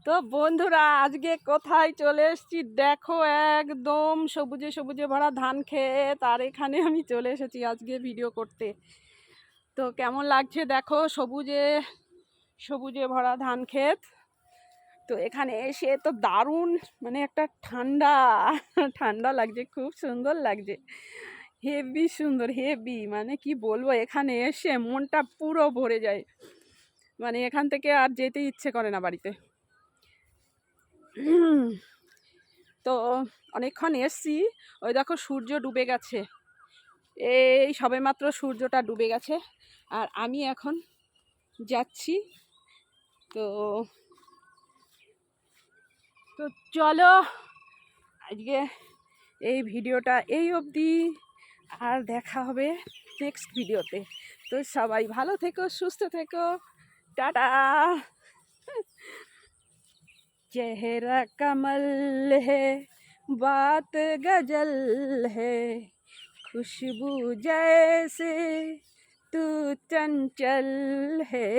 তো বন্ধুরা আজকে কোথায় চলে এসেছি দেখো, একদম সবুজে সবুজে ভরা ধান ক্ষেত। আর এখানে আমি চলে এসেছি আজকে ভিডিও করতে। তো কেমন লাগছে দেখো, সবুজে সবুজে ভরা ধান ক্ষেত। তো এখানে এসে তো দারুণ, মানে একটা ঠান্ডা ঠান্ডা লাগছে, খুব সুন্দর লাগছে, হেভি সুন্দর, হেভি মানে কি বলবো। এখানে এসে মনটা পুরো ভরে যায়, মানে এখান থেকে আর যেতে ইচ্ছে করে না বাড়িতে। তো অনেকক্ষণ এসছি, ওই দেখো সূর্য ডুবে গেছে, এই সবেমাত্র সূর্যটা ডুবে গেছে। আর আমি এখন যাচ্ছি। তো তো চলো আজকে এই ভিডিওটা এই অবধি, আর দেখা হবে নেক্সট ভিডিওতে। তো সবাই ভালো থেকো, সুস্থ থেকো, টাটা। चेहरा कमल है, बात गजल है, खुशबू जैसे तू चंचल है।